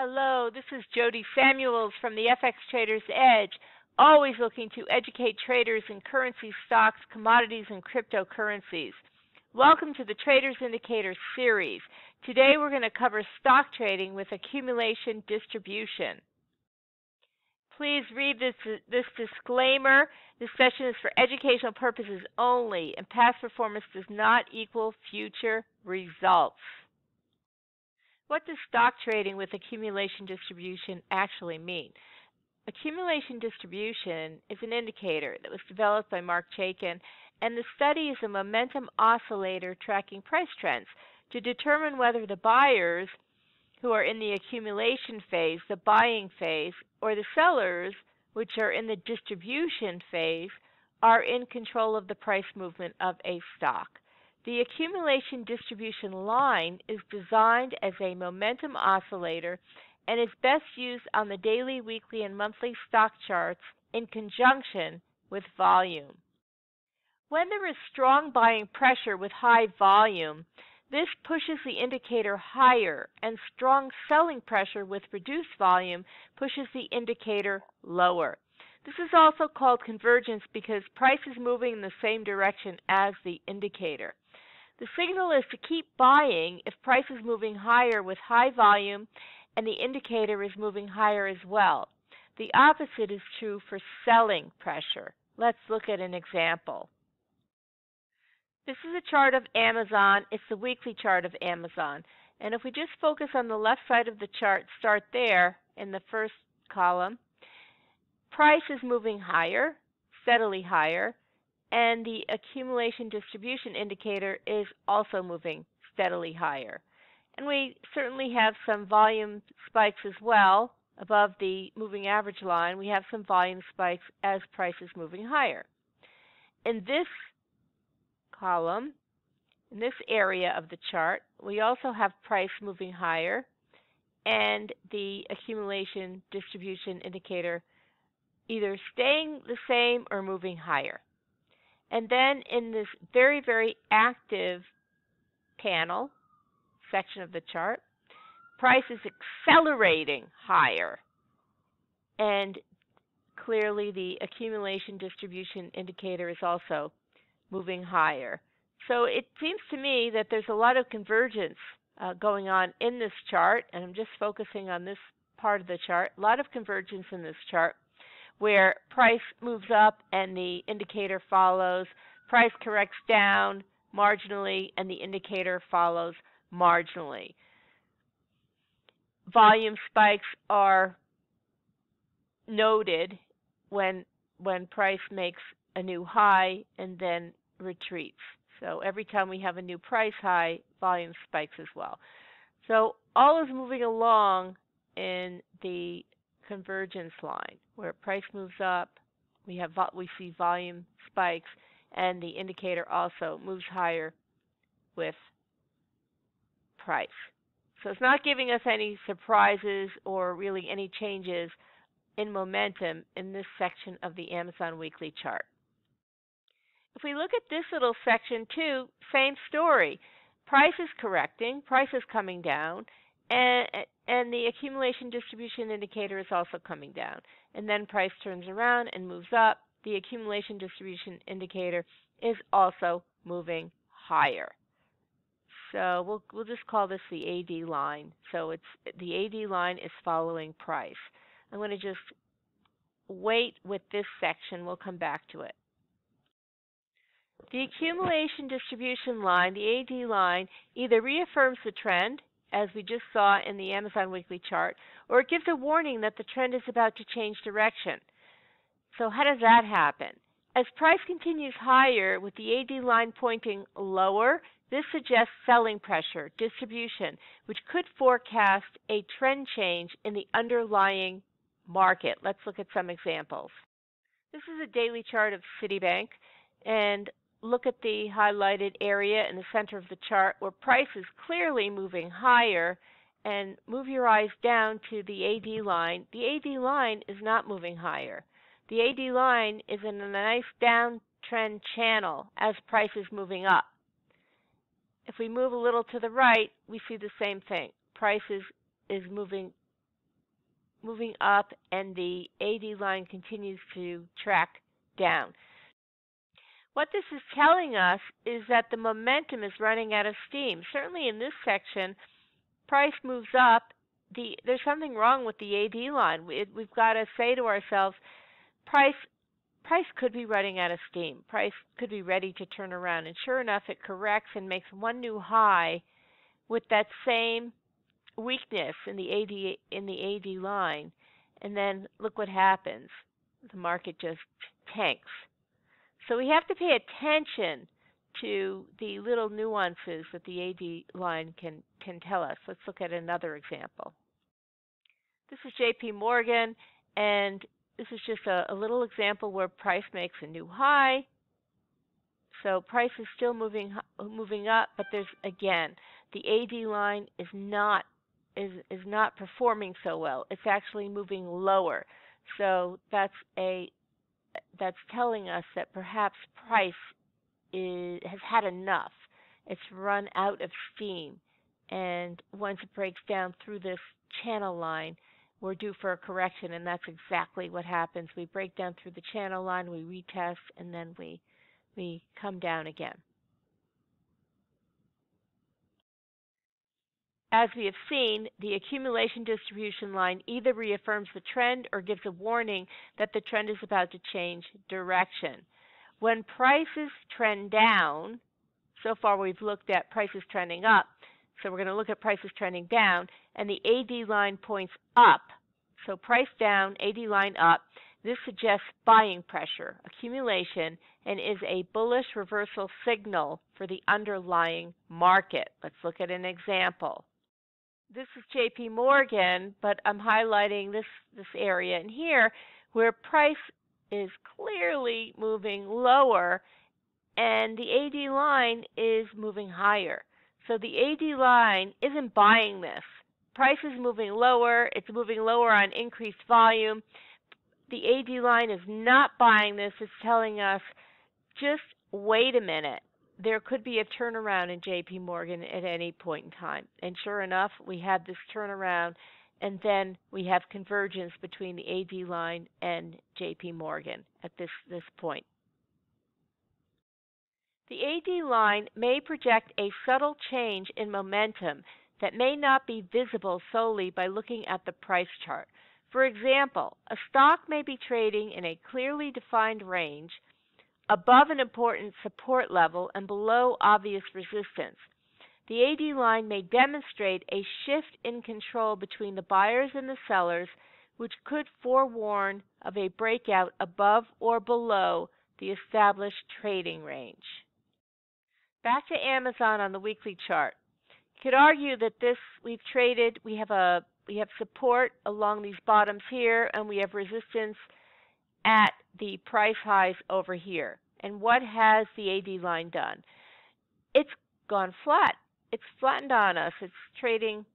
Hello, this is Jody Samuels from the FX Trader's Edge, always looking to educate traders in currency, stocks, commodities, and cryptocurrencies. Welcome to the Traders Indicator series. Today we're going to cover stock trading with accumulation distribution. Please read this disclaimer. This session is for educational purposes only, and past performance does not equal future results. What does stock trading with accumulation distribution actually mean? Accumulation distribution is an indicator that was developed by Mark Chaikin, and the study is a momentum oscillator tracking price trends to determine whether the buyers who are in the accumulation phase, the buying phase, or the sellers, which are in the distribution phase, are in control of the price movement of a stock. The accumulation distribution line is designed as a momentum oscillator and is best used on the daily, weekly, and monthly stock charts in conjunction with volume. When there is strong buying pressure with high volume, this pushes the indicator higher, and strong selling pressure with reduced volume pushes the indicator lower. This is also called convergence because price is moving in the same direction as the indicator. The signal is to keep buying if price is moving higher with high volume and the indicator is moving higher as well. The opposite is true for selling pressure. Let's look at an example. This is a chart of Amazon. It's the weekly chart of Amazon. And if we just focus on the left side of the chart, start there in the first column, price is moving higher, steadily higher, and the accumulation distribution indicator is also moving steadily higher. And we certainly have some volume spikes as well. Above the moving average line, we have some volume spikes as price is moving higher. In this column, in this area of the chart, we also have price moving higher and the accumulation distribution indicator either staying the same or moving higher. And then in this very, very active panel section of the chart, price is accelerating higher. And clearly the accumulation distribution indicator is also moving higher. So it seems to me that there's a lot of convergence going on in this chart, and I'm just focusing on this part of the chart. A lot of convergence in this chart, where price moves up and the indicator follows, price corrects down marginally, and the indicator follows marginally. Volume spikes are noted when price makes a new high and then retreats. So every time we have a new price high, volume spikes as well. So all is moving along in the convergence line, where price moves up, we see volume spikes, and the indicator also moves higher with price. So it's not giving us any surprises or really any changes in momentum in this section of the Amazon weekly chart. If we look at this little section too, same story. Price is correcting, price is coming down, and the accumulation distribution indicator is also coming down. And then price turns around and moves up. The accumulation distribution indicator is also moving higher. So we'll just call this the AD line. So the AD line is following price. I'm going to just wait with this section. We'll come back to it. The accumulation distribution line, the AD line, either reaffirms the trend, as we just saw in the Amazon weekly chart, or it gives a warning that the trend is about to change direction. So how does that happen? As price continues higher with the AD line pointing lower, this suggests selling pressure, distribution, which could forecast a trend change in the underlying market. Let's look at some examples. This is a daily chart of Citibank, and look at the highlighted area in the center of the chart where price is clearly moving higher, and move your eyes down to the AD line. The AD line is not moving higher. The AD line is in a nice downtrend channel as price is moving up. If we move a little to the right, we see the same thing. Price is moving moving up, and the AD line continues to track down. What this is telling us is that the momentum is running out of steam. Certainly in this section, price moves up. There's something wrong with the AD line. We've got to say to ourselves, price could be running out of steam. Price could be ready to turn around. And sure enough, it corrects and makes one new high with that same weakness in the AD line. And then look what happens. The market just tanks. So we have to pay attention to the little nuances that the AD line can tell us. Let's look at another example. This is JP Morgan, and this is just a little example where price makes a new high. So price is still moving up, but there's, again, the AD line is not performing so well. It's actually moving lower. So that's telling us that perhaps price has had enough. It's run out of steam, and once it breaks down through this channel line, we're due for a correction, and that's exactly what happens. We break down through the channel line, we retest, and then we come down again. As we have seen, the accumulation distribution line either reaffirms the trend or gives a warning that the trend is about to change direction. When prices trend down, so far we've looked at prices trending up, so we're going to look at prices trending down, and the AD line points up. So price down, AD line up. This suggests buying pressure, accumulation, and is a bullish reversal signal for the underlying market. Let's look at an example. This is JP Morgan, but I'm highlighting this area in here where price is clearly moving lower and the AD line is moving higher. So the AD line isn't buying this. Price is moving lower. It's moving lower on increased volume. The AD line is not buying this. It's telling us, just wait a minute. There could be a turnaround in JP Morgan at any point in time. And sure enough, we had this turnaround, and then we have convergence between the AD line and JP Morgan at this point. The AD line may project a subtle change in momentum that may not be visible solely by looking at the price chart. For example, a stock may be trading in a clearly defined range above an important support level and below obvious resistance. The AD line may demonstrate a shift in control between the buyers and the sellers, which could forewarn of a breakout above or below the established trading range. Back to Amazon on the weekly chart. You could argue that we have support along these bottoms here, and we have resistance at the price highs over here. And what has the AD line done? It's gone flat. It's flattened on us. It's trading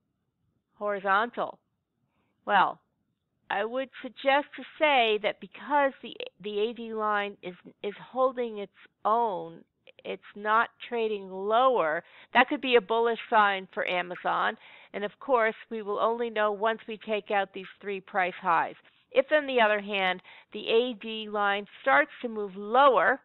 horizontal. Well, I would suggest to say that because the AD line is holding its own, it's not trading lower, that could be a bullish sign for Amazon. And of course, we will only know once we take out these three price highs. If, on the other hand, the AD line starts to move lower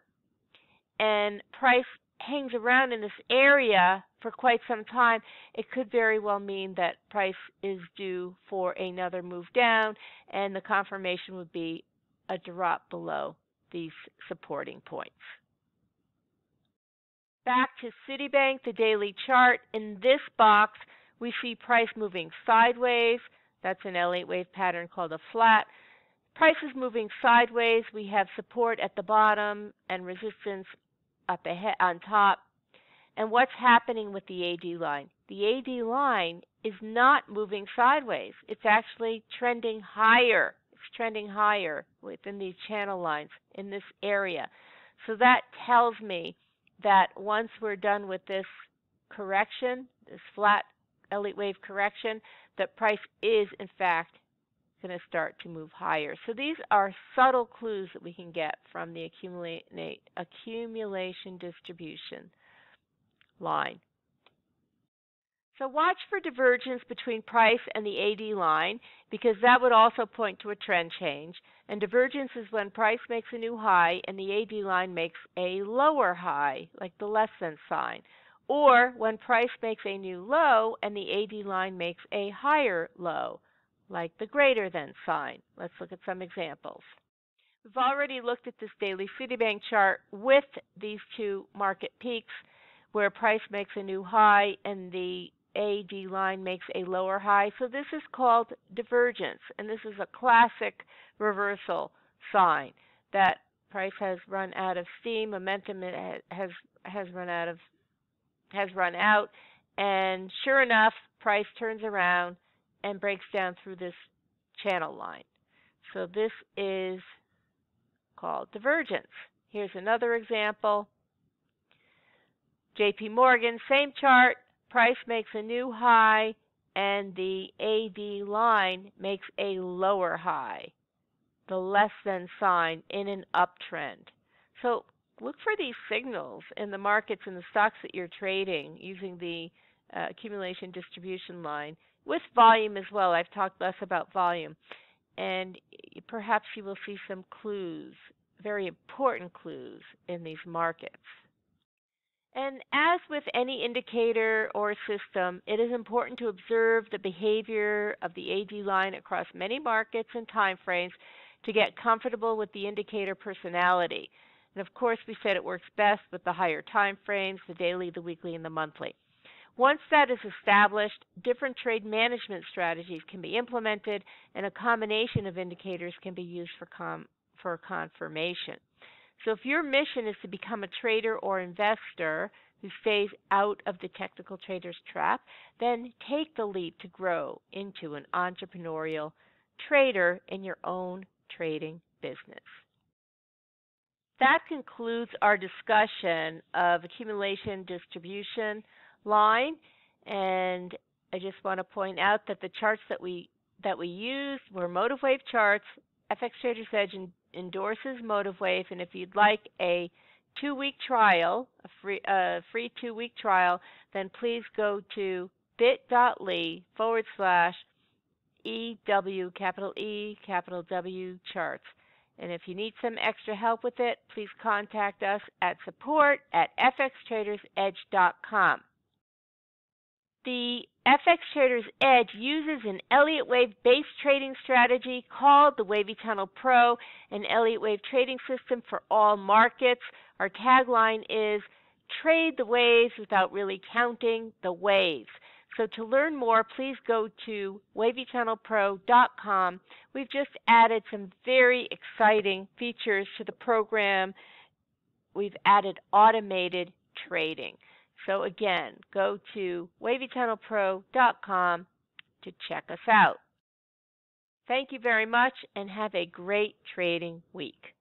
and price hangs around in this area for quite some time, it could very well mean that price is due for another move down, and the confirmation would be a drop below these supporting points. Back to Citibank, the daily chart. In this box, we see price moving sideways. That's an L8 wave pattern called a flat. Price is moving sideways. We have support at the bottom and resistance up ahead on top. And what's happening with the AD line? The AD line is not moving sideways. It's actually trending higher. It's trending higher within these channel lines in this area. So that tells me that once we're done with this correction, this flat L8 wave correction, that price is, in fact, going to start to move higher. So these are subtle clues that we can get from the accumulation distribution line. So watch for divergence between price and the AD line because that would also point to a trend change. And divergence is when price makes a new high and the AD line makes a lower high, like the less than sign. Or when price makes a new low and the AD line makes a higher low, like the greater than sign. Let's look at some examples. We've already looked at this daily Citibank chart with these two market peaks where price makes a new high and the AD line makes a lower high. So this is called divergence, and this is a classic reversal sign that price has run out of steam, momentum has run out, and sure enough, price turns around and breaks down through this channel line. So this is called divergence. Here's another example. JP Morgan, same chart, price makes a new high and the AD line makes a lower high, the less than sign in an uptrend. So look for these signals in the markets and the stocks that you're trading using the accumulation distribution line with volume as well. I've talked less about volume. And perhaps you will see some clues, very important clues in these markets. And as with any indicator or system, it is important to observe the behavior of the AD line across many markets and time frames to get comfortable with the indicator personality. And of course, we said it works best with the higher time frames, the daily, the weekly, and the monthly. Once that is established, different trade management strategies can be implemented, and a combination of indicators can be used for confirmation. So if your mission is to become a trader or investor who stays out of the technical trader's trap, then take the leap to grow into an entrepreneurial trader in your own trading business. That concludes our discussion of accumulation distribution line, and I just want to point out that the charts that we used were motive wave charts. FX Trader's Edge endorses motive wave, and if you'd like a 2-week trial, a free 2-week trial, then please go to bit.ly/EW capital E capital W charts. And if you need some extra help with it, please contact us at support@fxtradersedge.com. The FX Trader's Edge uses an Elliott Wave-based trading strategy called the Wavy Tunnel Pro, an Elliott Wave trading system for all markets. Our tagline is, trade the waves without really counting the waves. So to learn more, please go to wavytunnelpro.com. We've just added some very exciting features to the program. We've added automated trading. So again, go to wavytunnelpro.com to check us out. Thank you very much and have a great trading week.